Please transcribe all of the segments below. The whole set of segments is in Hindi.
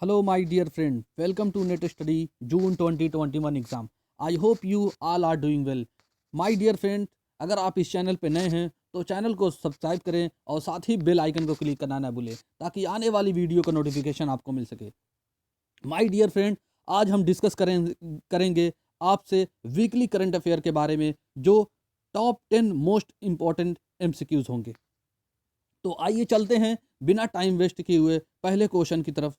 Hello, my dear friend. Welcome to Net Study June 2021 exam. I hope you all are doing well. My dear friend, अगर आप इस चैनल पे नए हैं तो चैनल को सब्सक्राइब करें और साथ ही बेल आइकन को क्लिक करना ना भूलें ताकि आने वाली वीडियो का नोटिफिकेशन आपको मिल सके. माय डियर फ्रेंड, आज हम डिस्कस करेंगे आपसे वीकली करंट अफेयर के बारे में जो टॉप 10 मोस्ट इम्पॉर्टेंट एमसीक्यूज होंगे. तो आइए चलते हैं बिना टाइम वेस्ट किए हुए पहले क्वेश्चन की तरफ.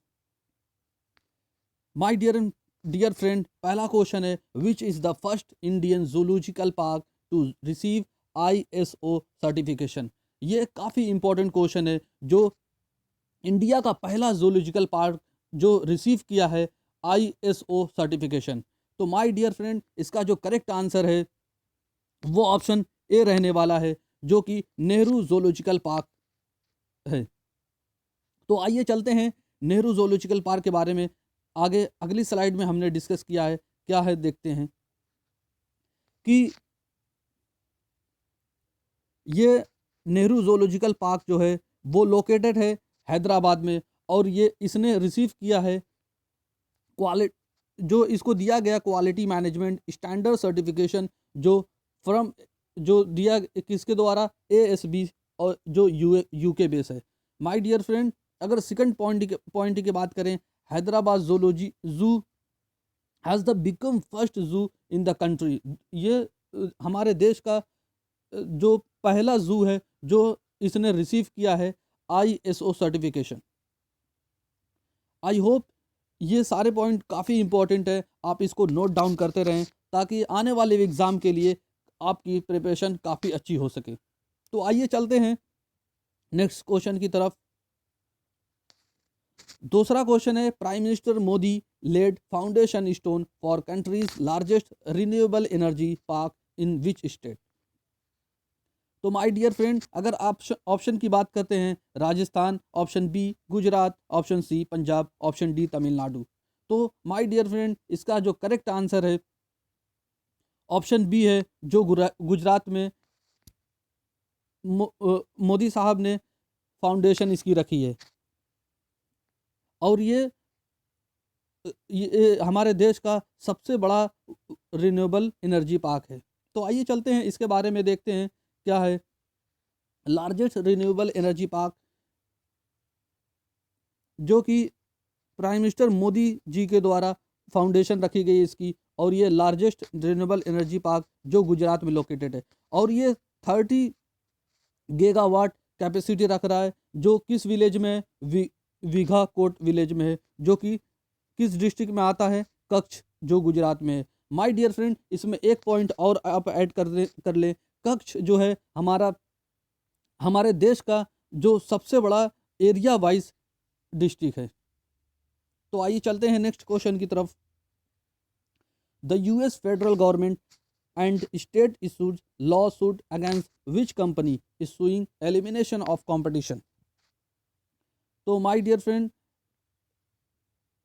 माय डियर फ्रेंड, पहला क्वेश्चन है which is the first Indian zoological park to receive ISO certification. ये काफ़ी इंपॉर्टेंट क्वेश्चन है. जो इंडिया का पहला जूलॉजिकल पार्क जो रिसीव किया है ISO सर्टिफिकेशन. तो माय डियर फ्रेंड, इसका जो करेक्ट आंसर है वो ऑप्शन ए रहने वाला है जो कि नेहरू जूलॉजिकल पार्क है. तो आइए चलते हैं नेहरू जूलॉजिकल पार्क के बारे में. आगे अगली स्लाइड में हमने डिस्कस किया है, क्या है देखते हैं कि ये नेहरू जूलॉजिकल पार्क जो है वो लोकेटेड है हैदराबाद में. और ये इसने रिसीव किया है जो इसको दिया गया क्वालिटी मैनेजमेंट स्टैंडर्ड सर्टिफिकेशन जो फ्रॉम जो दिया किसके द्वारा ASB और जो यूके बेस है. माय डियर फ्रेंड, अगर सेकंड पॉइंट की बात करें, हैदराबाद जूलॉजी जू हैज़ द बिकम फर्स्ट जू इन द कंट्री. ये हमारे देश का जो पहला जू है जो इसने रिसीव किया है ISO सर्टिफिकेशन. आई होप ये सारे पॉइंट काफ़ी इंपॉर्टेंट है, आप इसको नोट डाउन करते रहें ताकि आने वाले एग्ज़ाम के लिए आपकी प्रिपरेशन काफ़ी अच्छी हो सके. तो आइए चलते हैं नेक्स्ट क्वेश्चन की तरफ. दूसरा क्वेश्चन है prime minister Modi laid foundation stone for country's largest renewable energy park in which state. तो माय डियर फ्रेंड, अगर आप ऑप्शन की बात करते हैं, Rajasthan, option B Gujarat, option C Punjab, option D Tamil Nadu. तो माय डियर फ्रेंड, इसका जो करेक्ट आंसर है ऑप्शन बी है जो गुजरात में मोदी साहब ने फाउंडेशन इसकी रखी है. और ये हमारे देश का सबसे बड़ा रिन्यूएबल एनर्जी पार्क है. तो आइए चलते हैं इसके बारे में देखते हैं क्या है लार्जेस्ट रिन्यूएबल एनर्जी पार्क जो कि प्राइम मिनिस्टर मोदी जी के द्वारा फाउंडेशन रखी गई इसकी. और ये लार्जेस्ट रिन्यूएबल एनर्जी पार्क जो गुजरात में लोकेटेड है. और ये 30 गीगावाट कैपेसिटी रख रहा है जो किस विलेज में वीघा कोट विलेज में है जो कि किस डिस्ट्रिक्ट में आता है, कच्छ, जो गुजरात में है. माय डियर फ्रेंड, इसमें एक पॉइंट और आप ऐड कर ले. कच्छ जो है हमारे देश का जो सबसे बड़ा एरिया वाइज डिस्ट्रिक्ट है. तो आइए चलते हैं नेक्स्ट क्वेश्चन की तरफ. The US federal government and state issues law suit against which company issuing elimination of competition. तो माय डियर फ्रेंड,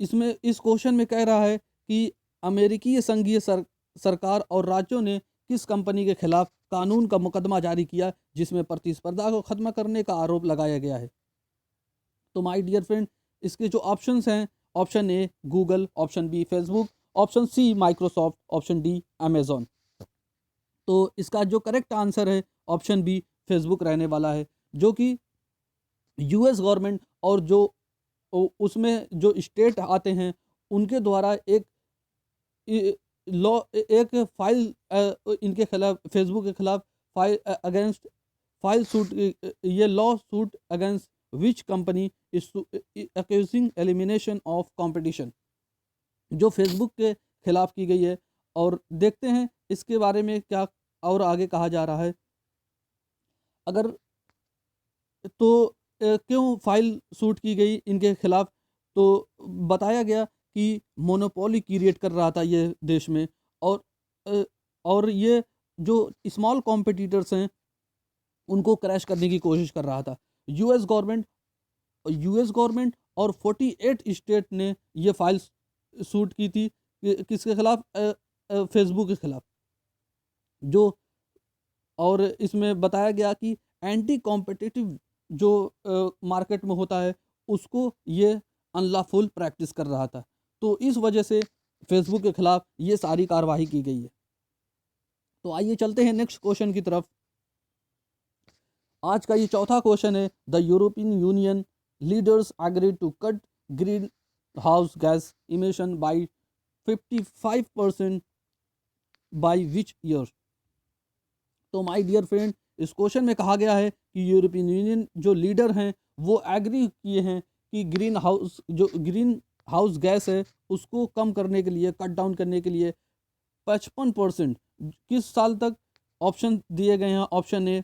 इसमें इस क्वेश्चन में कह रहा है कि अमेरिकी संघीय सरकार और राज्यों ने किस कंपनी के खिलाफ कानून का मुकदमा जारी किया जिसमें प्रतिस्पर्धा को खत्म करने का आरोप लगाया गया है. तो माय डियर फ्रेंड, इसके जो ऑप्शंस हैं, option A Google, option B Facebook, option C Microsoft, option D Amazon. तो इसका जो करेक्ट आंसर है ऑप्शन बी फेसबुक रहने वाला है जो कि US गवर्नमेंट और जो उसमें जो स्टेट आते हैं उनके द्वारा एक लॉ एक फाइल इनके खिलाफ, फेसबुक के खिलाफ फाइल अगेंस्ट फाइल सूट, ये law suit against which company accusing elimination of competition जो फेसबुक के खिलाफ की गई है. और देखते हैं इसके बारे में क्या और आगे कहा जा रहा है. अगर तो क्यों फाइल सूट की गई इनके खिलाफ, तो बताया गया कि मोनोपोली क्रिएट कर रहा था ये देश में. और और ये जो स्मॉल कॉम्पिटिटर्स हैं उनको क्रैश करने की कोशिश कर रहा था. यूएस गवर्नमेंट और 48 स्टेट ने ये फाइल सूट की थी किसके खिलाफ, फेसबुक के खिलाफ. जो और इसमें बताया गया कि एंटी कॉम्पिटिटिव जो मार्केट में होता है उसको ये अनलॉफुल प्रैक्टिस कर रहा था। तो इस वजह से फेसबुक के खिलाफ ये सारी कार्रवाई की गई है। तो आइए चलते हैं नेक्स्ट क्वेश्चन की तरफ। आज का ये चौथा क्वेश्चन है, the European Union leaders agree to cut green house gas emission by 55% by which year. तो माय डियर फ्रेंड, इस क्वेश्चन में कहा गया है कि यूरोपियन यूनियन जो लीडर हैं वो एग्री किए हैं कि ग्रीन हाउस गैस है उसको कम करने के लिए, कट डाउन करने के लिए 55% किस साल तक ऑप्शन दिए गए हैं। Option A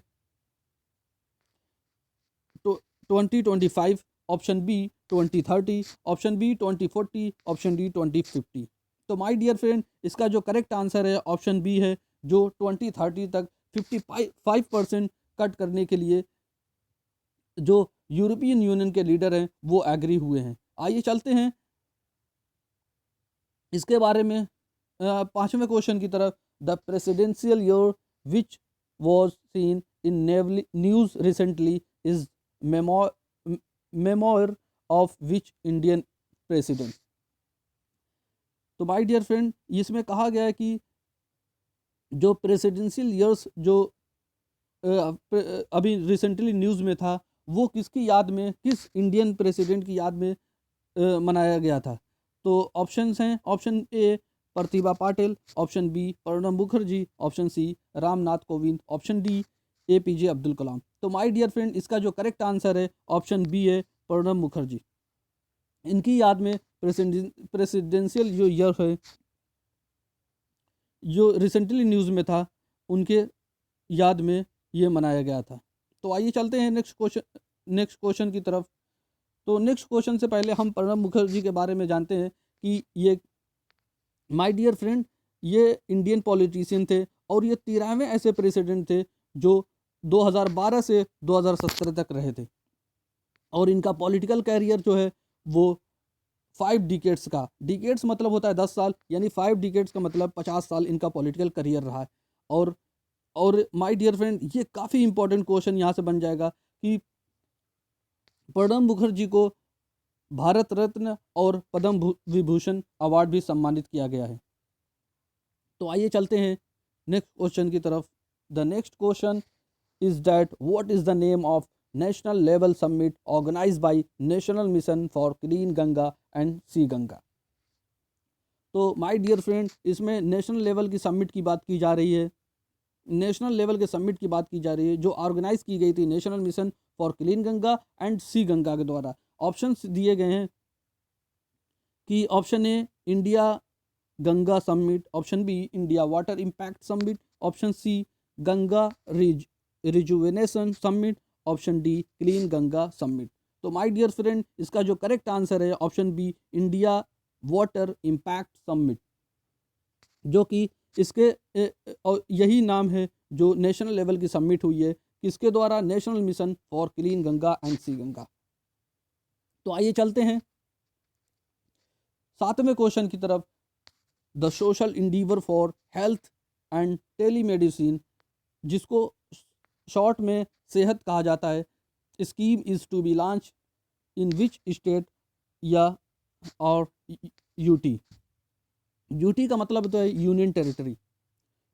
2025, option B 2030, option B 2040, option D 2050। तो माय डियर फ्रेंड, इसका जो करेक्ट आंसर है ऑप्शन बी है, जो 2030 तक 55% कट करने के लिए जो यूरोपियन यूनियन के लीडर हैं वो एग्री हुए हैं। आइए चलते हैं इसके बारे में पांचवें क्वेश्चन की तरफ। The presidential year which was seen in news recently is memoir of which Indian president. तो माय डियर फ्रेंड, इसमें कहा गया है कि जो प्रेसिडेंशियल ईयर्स जो अभी रिसेंटली न्यूज़ में था वो किसकी याद में, किस इंडियन प्रेसिडेंट की याद में मनाया गया था। तो ऑप्शंस हैं, option A Pratibha Patil, option B Pranab Mukherjee, option C Ramnath Kovind, option D APJ Abdul Kalam. तो माय डियर फ्रेंड, इसका जो करेक्ट आंसर है ऑप्शन बी है प्रणब मुखर्जी। इनकी याद में प्रेसिडेंशियल जो ईयर है जो रिसेंटली न्यूज़ में था उनके याद में ये मनाया गया था। तो आइए चलते हैं नेक्स्ट क्वेश्चन की तरफ। तो नेक्स्ट क्वेश्चन से पहले हम प्रणब मुखर्जी के बारे में जानते हैं कि ये माय डियर फ्रेंड ये इंडियन पॉलिटिशियन थे और ये 13वें ऐसे प्रेसिडेंट थे जो 2012 से 2017 तक रहे थे। और इनका पॉलिटिकल कैरियर जो है वो 5 डिकेड्स का, डिकेड्स मतलब होता है 10 साल, यानी 5 डिकेड्स का मतलब 50 साल इनका पॉलिटिकल करियर रहा है। और माय डियर फ्रेंड, ये काफ़ी इंपॉर्टेंट क्वेश्चन यहाँ से बन जाएगा कि प्रणब मुखर्जी को भारत रत्न और पद्म विभूषण अवार्ड भी सम्मानित किया गया है। तो आइए चलते हैं नेक्स्ट क्वेश्चन की तरफ। The next question is that what is the name of national level summit organised by national mission for clean Ganga and C Ganga. तो माय डियर फ्रेंड, इसमें नेशनल लेवल की समिट की बात की जा रही है, नेशनल लेवल के समिट की बात की जा रही है जो ऑर्गेनाइज की गई थी national mission for clean Ganga and C Ganga के द्वारा। ऑप्शंस दिए गए हैं कि option A India Ganga summit, option B India water impact summit, option C Ganga rejuvenation summit, option D clean Ganga summit. तो माय डियर फ्रेंड, इसका जो करेक्ट आंसर है option B India water impact summit, जो कि इसके यही नाम है जो नेशनल लेवल की समिट हुई है किसके द्वारा, national mission for clean Ganga and C Ganga. तो आइए चलते हैं 7वें क्वेश्चन की तरफ। The social endeavour for health and telemedicine, जिसको शॉर्ट में सेहत कहा जाता है, scheme is to be launch in which state या और यूटी। यूटी का मतलब तो है यूनियन टेरिटरी।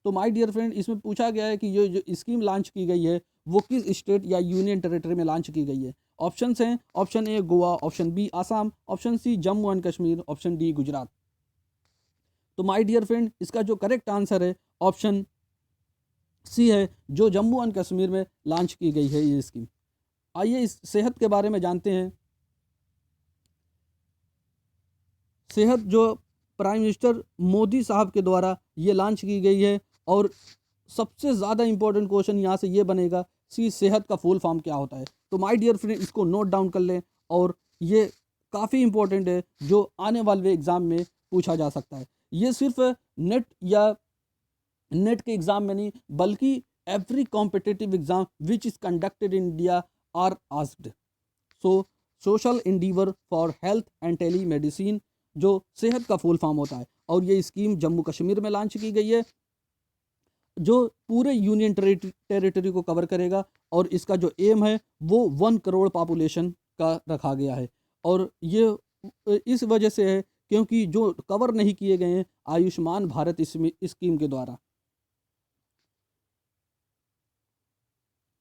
तो माय डियर फ्रेंड, इसमें पूछा गया है कि ये जो स्कीम लॉन्च की गई है वो किस स्टेट या यूनियन टेरिटरी में लॉन्च की गई है। ऑप्शंस हैं, option A Goa, option B Assam, option C Jammu and Kashmir, option D Gujarat. तो माय डियर फ्रेंड, इसका जो करेक्ट आंसर है ऑप्शन सी है, जो जम्मू एंड कश्मीर में लॉन्च की गई है ये स्कीम। आइए इस सेहत के बारे में जानते हैं। सेहत जो प्राइम मिनिस्टर मोदी साहब के द्वारा ये लॉन्च की गई है, और सबसे ज़्यादा इंपॉर्टेंट क्वेश्चन यहाँ से ये बनेगा कि सेहत का फुल फॉर्म क्या होता है। तो माय डियर फ्रेंड, इसको नोट डाउन कर लें, और ये काफ़ी इंपॉर्टेंट है जो आने वाले एग्ज़ाम में पूछा जा सकता है। ये सिर्फ नेट या नेट के एग्ज़ाम में नहीं, बल्कि every competitive exam which is conducted in India are asked. So social endeavour for health and telemedicine जो सेहत का फुल फॉर्म होता है, और ये स्कीम जम्मू कश्मीर में लॉन्च की गई है जो पूरे यूनियन टेरिटरी को कवर करेगा, और इसका जो एम है वो 1 करोड़ पॉपुलेशन का रखा गया है। और ये इस वजह से है क्योंकि जो कवर नहीं किए गए हैं आयुष्मान भारत स्कीम के द्वारा।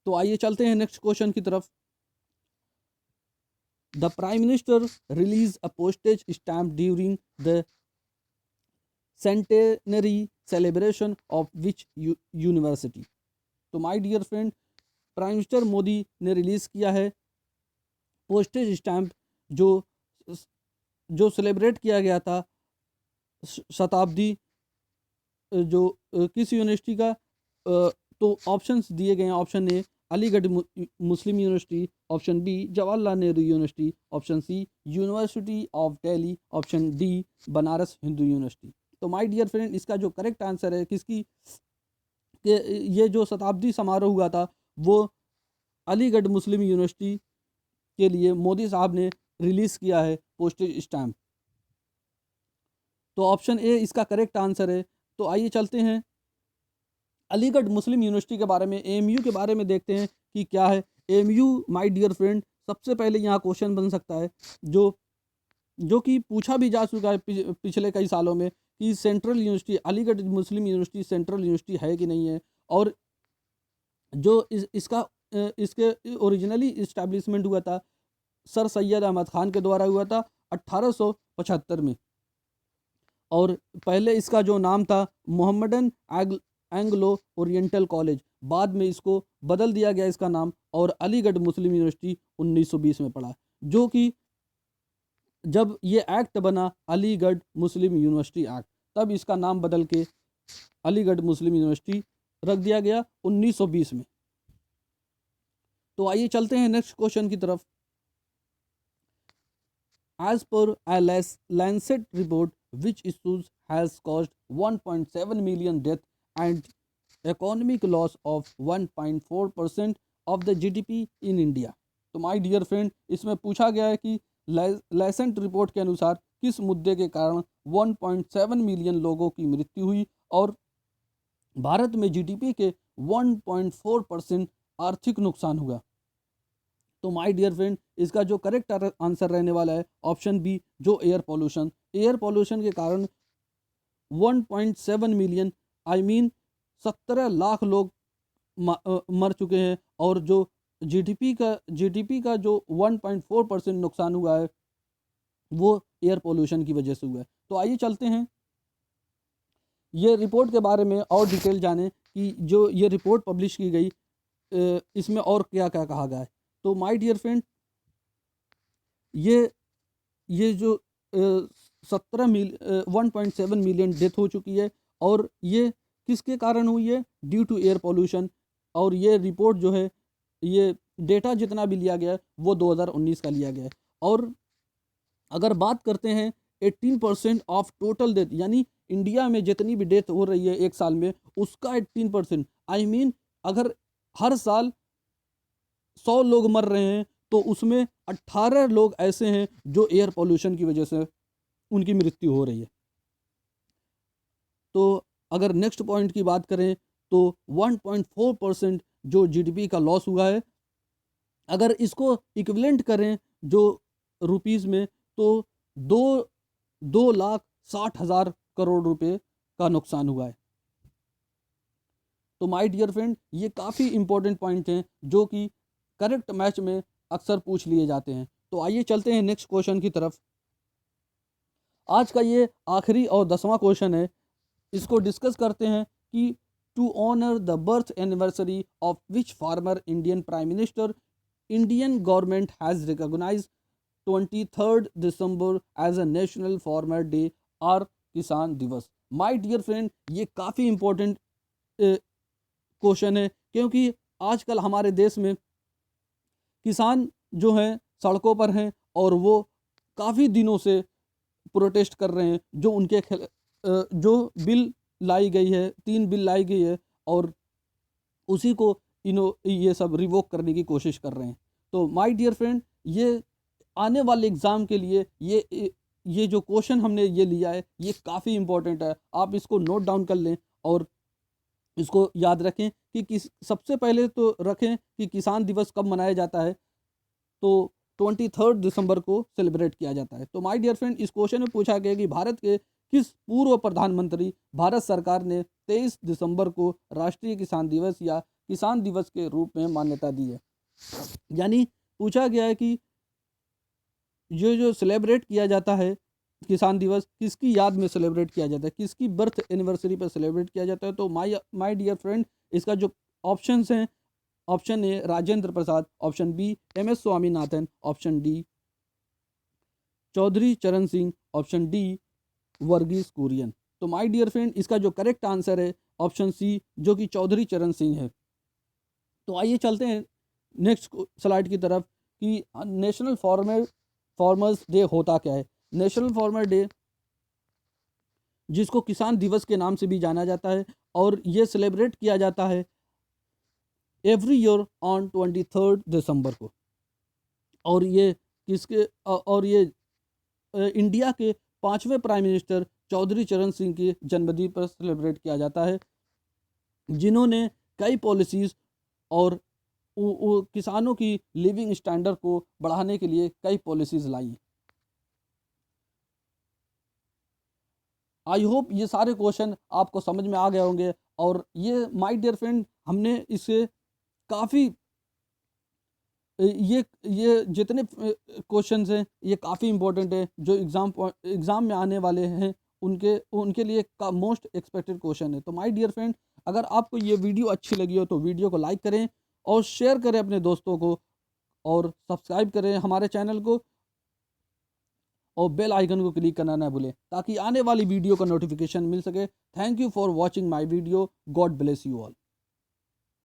तो आइए चलते हैं नेक्स्ट क्वेश्चन की तरफ। The prime minister release a postage stamp during the centenary celebration of which university. तो my dear friend, prime minister Modi ने रिलीज किया है पोस्टेज स्टैम्प जो जो सेलिब्रेट किया गया था शताब्दी जो किस यूनिवर्सिटी का, तो ऑप्शंस दिए गए हैं। Option A Aligarh Muslim university, option B Jawaharlal Nehru university, option C university of Delhi, option D Banaras Hindu university. तो माय डियर फ्रेंड, इसका जो करेक्ट आंसर है किसकी कि ये जो शताब्दी समारोह हुआ था वो अलीगढ़ मुस्लिम यूनिवर्सिटी के लिए मोदी साहब ने रिलीज किया है पोस्टेज स्टैम्प। तो ऑप्शन ए इसका करेक्ट आंसर है। तो आइए चलते हैं अलीगढ़ मुस्लिम यूनिवर्सिटी के बारे में, एएमयू के बारे में देखते हैं कि क्या है एएमयू। माय डियर फ्रेंड, सबसे पहले यहाँ क्वेश्चन बन सकता है जो कि पूछा भी जा चुका है पिछले कई सालों में कि central university Aligarh Muslim university central university है कि नहीं है, और जो इसके ओरिजिनली इस्टेब्लिशमेंट हुआ था सर सैयद अहमद खान के द्वारा हुआ था 1875 में, और पहले इसका जो नाम था मोहम्मदन एंग्लो ओरिएंटल कॉलेज, बाद में इसको बदल दिया गया इसका नाम और अलीगढ़ मुस्लिम यूनिवर्सिटी 1920 में पड़ा, जो कि जब ये एक्ट बना अलीगढ़ मुस्लिम यूनिवर्सिटी एक्ट, तब इसका नाम बदल के अलीगढ़ मुस्लिम यूनिवर्सिटी रख दिया गया 1920 में। तो आइए चलते हैं नेक्स्ट क्वेश्चन की तरफ। As per a Lancet report, which issues has caused 1.7 million death and economic loss of 1.4% of the GDP in India। तो माय डियर फ्रेंड, इसमें पूछा गया है कि लाइसेंट रिपोर्ट के अनुसार किस मुद्दे के कारण 1.7 मिलियन लोगों की मृत्यु हुई और भारत में जीडीपी के 1.4% आर्थिक नुकसान हुआ। तो माय डियर फ्रेंड, इसका जो करेक्ट आंसर रहने वाला है ऑप्शन बी, जो एयर पोल्यूशन के कारण 1.7 मिलियन आई मीन 17 लाख लोग मर चुके हैं, और जो जीडीपी का जो 1.4% नुकसान हुआ है वो एयर पोल्यूशन की वजह से हुआ है। तो आइए चलते हैं ये रिपोर्ट के बारे में और डिटेल जाने कि जो ये रिपोर्ट पब्लिश की गई इसमें और क्या क्या कहा गया है। तो माय डियर फ्रेंड, ये जो 1.7 मिलियन डेथ हो चुकी है और ये किसके कारण हुई है, ड्यू टू एयर पोल्यूशन। और ये रिपोर्ट जो है, ये डेटा जितना भी लिया गया है वो 2019 का लिया गया है। और अगर बात करते हैं 18% ऑफ टोटल डेथ, यानी इंडिया में जितनी भी डेथ हो रही है एक साल में उसका 18%, आई मीन अगर हर साल 100 लोग मर रहे हैं तो उसमें 18 लोग ऐसे हैं जो एयर पोल्यूशन की वजह से उनकी मृत्यु हो रही है। तो अगर नेक्स्ट पॉइंट की बात करें तो 1.4% जो जीडीपी का लॉस हुआ है, अगर इसको इक्विवेलेंट करें जो रुपीस में तो 2,60,000 करोड़ रुपए का नुकसान हुआ है। तो माय डियर फ्रेंड, ये काफ़ी इंपॉर्टेंट पॉइंट हैं जो कि करेक्ट मैच में अक्सर पूछ लिए जाते हैं। तो आइए चलते हैं नेक्स्ट क्वेश्चन की तरफ। आज का ये आखिरी और 10वां क्वेश्चन है, इसको डिस्कस करते हैं कि to honour the birth anniversary of which former Indian prime minister Indian government has recognised 23 December as a national farmer day और किसान दिवस। माय डियर फ्रेंड, ये काफ़ी इंपॉर्टेंट क्वेश्चन है क्योंकि आजकल हमारे देश में किसान जो हैं सड़कों पर हैं और वो काफ़ी दिनों से प्रोटेस्ट कर रहे हैं। जो उनके जो बिल लाई गई है, 3 बिल लाई गई है और उसी को ये सब रिवोक करने की कोशिश कर रहे हैं। तो माय डियर फ्रेंड, ये आने वाले एग्ज़ाम के लिए ये जो क्वेश्चन हमने ये लिया है ये काफ़ी इंपॉर्टेंट है। आप इसको नोट डाउन कर लें और इसको याद रखें कि सबसे पहले तो रखें कि किसान दिवस कब मनाया जाता है। तो 23 दिसंबर को सेलिब्रेट किया जाता है। तो माय डियर फ्रेंड, इस क्वेश्चन में पूछा गया कि भारत के किस पूर्व प्रधानमंत्री भारत सरकार ने 23 दिसंबर को राष्ट्रीय किसान दिवस या किसान दिवस के रूप में मान्यता दी है। यानी पूछा गया है कि जो सेलिब्रेट किया जाता है किसान दिवस, किसकी याद में सेलिब्रेट किया जाता है, किसकी बर्थ एनिवर्सरी पर सेलिब्रेट किया जाता है। तो माय डियर फ्रेंड, इसका जो ऑप्शंस हैं, option A Rajendra Prasad, option B MS Swaminathan, option D Chaudhary Charan Singh, option D Varghese Kurien. तो माय डियर फ्रेंड, इसका जो करेक्ट आंसर है ऑप्शन सी, जो कि चौधरी चरण सिंह है। तो आइए चलते हैं नेक्स्ट स्लाइड की तरफ कि नेशनल फार्मर्स डे होता क्या है। नेशनल फार्मर डे, जिसको किसान दिवस के नाम से भी जाना जाता है, और ये सेलिब्रेट किया जाता है एवरी ईयर ऑन 23 दिसंबर को। और ये इंडिया के 5वें प्राइम मिनिस्टर चौधरी चरण सिंह के जन्मदिन पर सेलिब्रेट किया जाता है, जिन्होंने कई पॉलिसीज़ और किसानों की लिविंग स्टैंडर्ड को बढ़ाने के लिए कई पॉलिसीज़ लाई। आई होप ये सारे क्वेश्चन आपको समझ में आ गए होंगे। और ये माय डियर फ्रेंड, हमने इसे काफ़ी ये जितने क्वेश्चंस हैं ये काफ़ी इंपॉर्टेंट है, जो एग्ज़ाम में आने वाले हैं उनके उनके लिए का मोस्ट एक्सपेक्टेड क्वेश्चन है। तो माय डियर फ्रेंड, अगर आपको ये वीडियो अच्छी लगी हो तो वीडियो को लाइक करें और शेयर करें अपने दोस्तों को, और सब्सक्राइब करें हमारे चैनल को, और बेल आइकन को क्लिक करना ना भूलें ताकि आने वाली वीडियो का नोटिफिकेशन मिल सके। Thank you for watching my video. God bless you all.